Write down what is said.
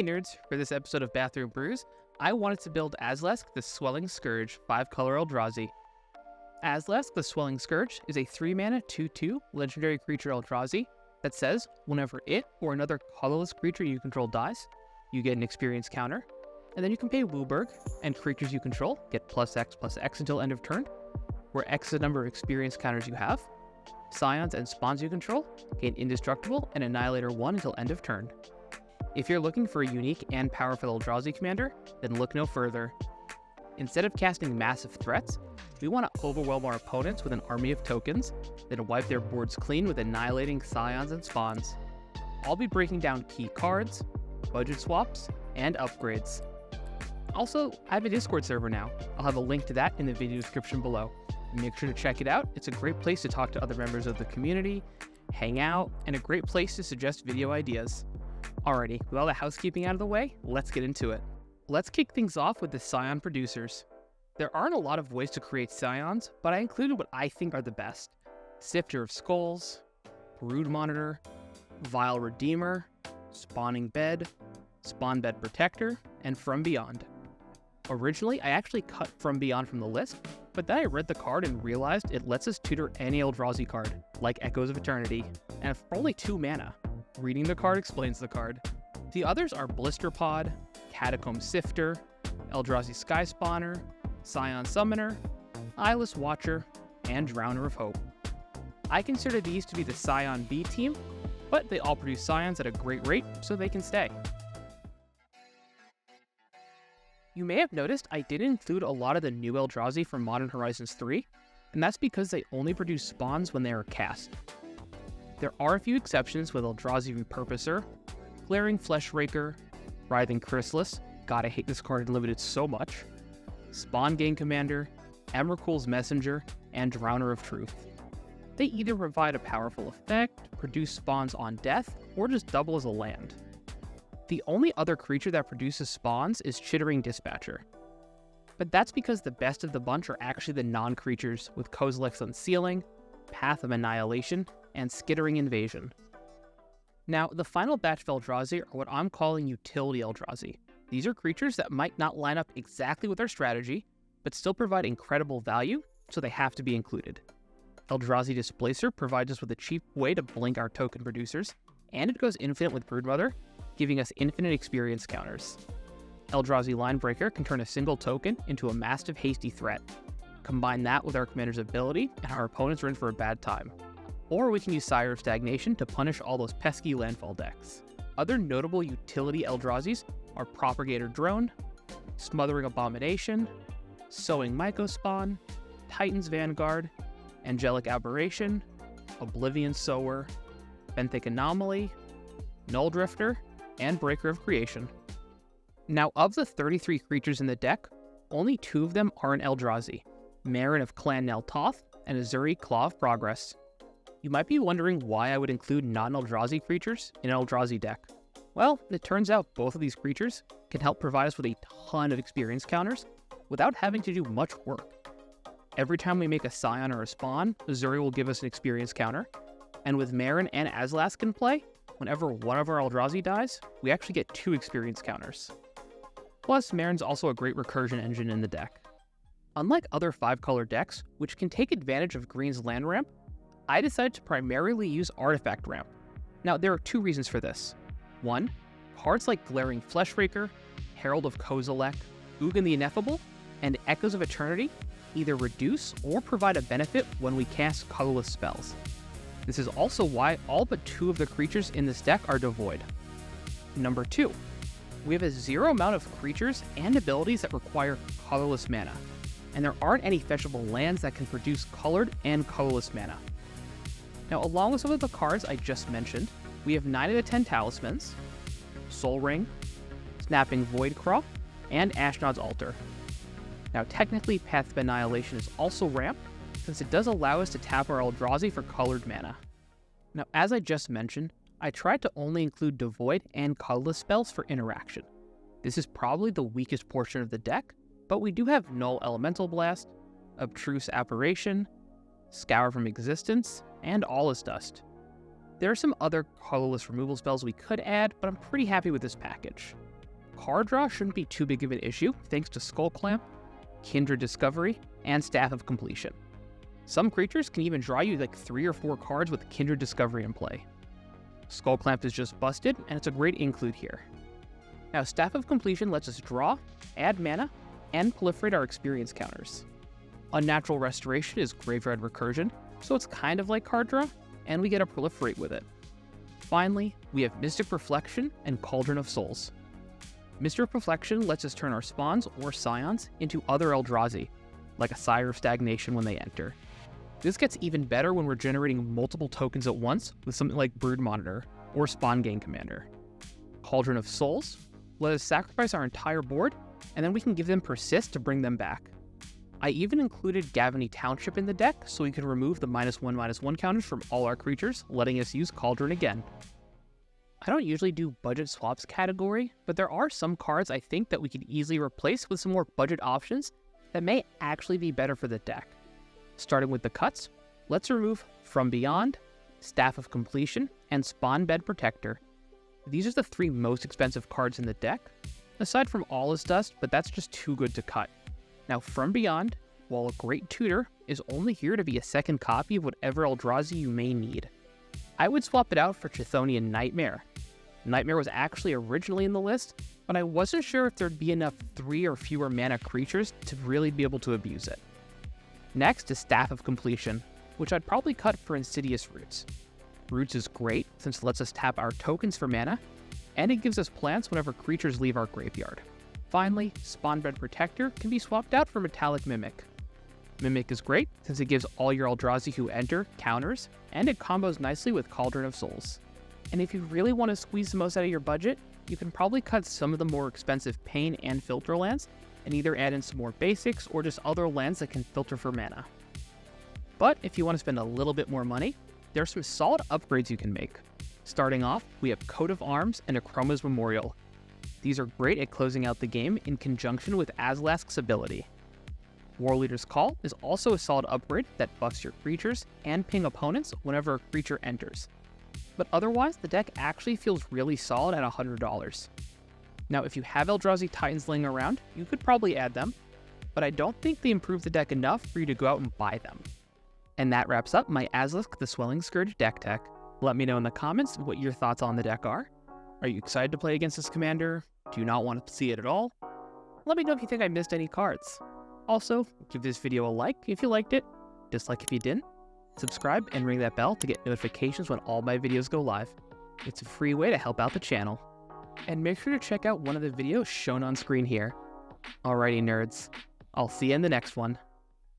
Hey nerds, for this episode of Bathroom Brews, I wanted to build Azlask the Swelling Scourge 5-color Eldrazi. Azlask the Swelling Scourge is a 3-mana 2/2 legendary creature Eldrazi that says whenever it or another colorless creature you control dies, you get an experience counter, and then you can pay Bloomburrow, and creatures you control get +X/+X until end of turn, where X is the number of experience counters you have. Scions and spawns you control gain Indestructible and Annihilator 1 until end of turn. If you're looking for a unique and powerful Eldrazi commander, then look no further. Instead of casting massive threats, we want to overwhelm our opponents with an army of tokens, then wipe their boards clean with annihilating scions and spawns. I'll be breaking down key cards, budget swaps, and upgrades. Also, I have a Discord server now. I'll have a link to that in the video description below. Make sure to check it out. It's a great place to talk to other members of the community, hang out, and a great place to suggest video ideas. Alrighty, with all the housekeeping out of the way, let's get into it. Let's kick things off with the Scion producers. There aren't a lot of ways to create Scions, but I included what I think are the best. Sifter of Skulls, Brood Monitor, Vile Redeemer, Spawning Bed, Spawn Bed Protector, and From Beyond. Originally, I actually cut From Beyond from the list, but then I read the card and realized it lets us tutor any Eldrazi card, like Echoes of Eternity, and for only 2 mana. Reading the card explains the card. The others are Blister Pod, Catacomb Sifter, Eldrazi Sky Spawner, Scion Summoner, Eyeless Watcher, and Drowner of Hope. I consider these to be the Scion B team, but they all produce Scions at a great rate, so they can stay. You may have noticed I didn't include a lot of the new Eldrazi from Modern Horizons 3, and that's because they only produce spawns when they are cast. There are a few exceptions with Eldrazi Repurposer, Glaring Fleshraker, Writhing Chrysalis, god I hate this card in Limited so much, Spawn Gain Commander, Emrakul's Messenger, and Drowner of Truth. They either provide a powerful effect, produce spawns on death, or just double as a land. The only other creature that produces spawns is Chittering Dispatcher. But that's because the best of the bunch are actually the non-creatures with Kozilek's Unsealing, Path of Annihilation, and Skittering Invasion. Now, the final batch of Eldrazi are what I'm calling Utility Eldrazi. These are creatures that might not line up exactly with our strategy, but still provide incredible value, so they have to be included. Eldrazi Displacer provides us with a cheap way to blink our token producers, and it goes infinite with Broodmother, giving us infinite experience counters. Eldrazi Linebreaker can turn a single token into a massive hasty threat. Combine that with our commander's ability, and our opponents are in for a bad time. Or we can use Sire of Stagnation to punish all those pesky landfall decks. Other notable utility Eldrazi's are Propagator Drone, Smothering Abomination, Sowing Mycospawn, Titan's Vanguard, Angelic Aberration, Oblivion Sower, Benthic Anomaly, Null Drifter, and Breaker of Creation. Now, of the 33 creatures in the deck, only 2 of them are an Eldrazi, Marin of Clan Nel Toth and Azuri Claw of Progress. You might be wondering why I would include non-Eldrazi creatures in an Eldrazi deck. Well, it turns out both of these creatures can help provide us with a ton of experience counters without having to do much work. Every time we make a Scion or a Spawn, Azuri will give us an experience counter, and with Marin and Azlask in play, whenever one of our Eldrazi dies, we actually get 2 experience counters. Plus, Marin's also a great recursion engine in the deck. Unlike other 5-color decks, which can take advantage of Green's land ramp, I decided to primarily use Artifact ramp. Now, there are 2 reasons for this. 1, cards like Glaring Fleshraker, Herald of Kozilek, Ugin the Ineffable, and Echoes of Eternity either reduce or provide a benefit when we cast colorless spells. This is also why all but 2 of the creatures in this deck are devoid. Number 2, we have a 0 amount of creatures and abilities that require colorless mana, and there aren't any fetchable lands that can produce colored and colorless mana. Now, along with some of the cards I just mentioned, we have 9 of the 10 Talismans, Soul Ring, Snapping Voidcraw, and Ashnod's Altar. Now, technically, Path of Annihilation is also ramped, since it does allow us to tap our Eldrazi for colored mana. Now, as I just mentioned, I tried to only include Devoid and colorless spells for interaction. This is probably the weakest portion of the deck, but we do have Null Elemental Blast, Obtruse Apparition, Scour from Existence, and All is Dust. There are some other colorless removal spells we could add, but I'm pretty happy with this package. card draw shouldn't be too big of an issue thanks to Skull Clamp, Kindred Discovery, and Staff of Completion. Some creatures can even draw you like 3 or 4 cards with Kindred Discovery in play. Skull Clamp is just busted, and it's a great include here. Now, Staff of Completion lets us draw, add mana, and proliferate our experience counters. Unnatural Restoration is Graveyard Recursion, so it's kind of like card draw, and we get to proliferate with it. Finally, we have Mystic Reflection and Cauldron of Souls. Mystic Reflection lets us turn our spawns or scions into other Eldrazi, like a Sire of Stagnation when they enter. This gets even better when we're generating multiple tokens at once with something like Brood Monitor or Spawn Gain Commander. Cauldron of Souls let us sacrifice our entire board, and then we can give them Persist to bring them back. I even included Gavany Township in the deck so we can remove the -1/-1 counters from all our creatures, letting us use Cauldron again. I don't usually do budget swaps category, but there are some cards I think that we could easily replace with some more budget options that may actually be better for the deck. Starting with the cuts, let's remove From Beyond, Staff of Completion, and Spawn Bed Protector. These are the 3 most expensive cards in the deck, aside from All Is Dust, but that's just too good to cut. Now, From Beyond, while a great tutor, is only here to be a second copy of whatever Eldrazi you may need. I would swap it out for Chthonian Nightmare. Nightmare was actually originally in the list, but I wasn't sure if there'd be enough 3 or fewer mana creatures to really be able to abuse it. Next is Staff of Completion, which I'd probably cut for Insidious Roots. Roots is great since it lets us tap our tokens for mana, and it gives us plants whenever creatures leave our graveyard. Finally, Spawnbred Protector can be swapped out for Metallic Mimic. Mimic is great since it gives all your Eldrazi who enter counters, and it combos nicely with Cauldron of Souls. And if you really want to squeeze the most out of your budget, you can probably cut some of the more expensive Pain and Filter lands, and either add in some more basics or just other lands that can filter for mana. But if you want to spend a little bit more money, there are some solid upgrades you can make. Starting off, we have Coat of Arms and Akroma's Memorial. These are great at closing out the game in conjunction with Azlask's ability. Warleader's Call is also a solid upgrade that buffs your creatures and ping opponents whenever a creature enters. But otherwise, the deck actually feels really solid at $100. Now, if you have Eldrazi Titans laying around, you could probably add them, but I don't think they improve the deck enough for you to go out and buy them. And that wraps up my Azlask the Swelling Scourge deck tech. Let me know in the comments what your thoughts on the deck are. Are you excited to play against this commander? Do you not want to see it at all? Let me know if you think I missed any cards. Also, give this video a like if you liked it, dislike if you didn't, subscribe and ring that bell to get notifications when all my videos go live. It's a free way to help out the channel. And make sure to check out one of the videos shown on screen here. Alrighty nerds, I'll see you in the next one.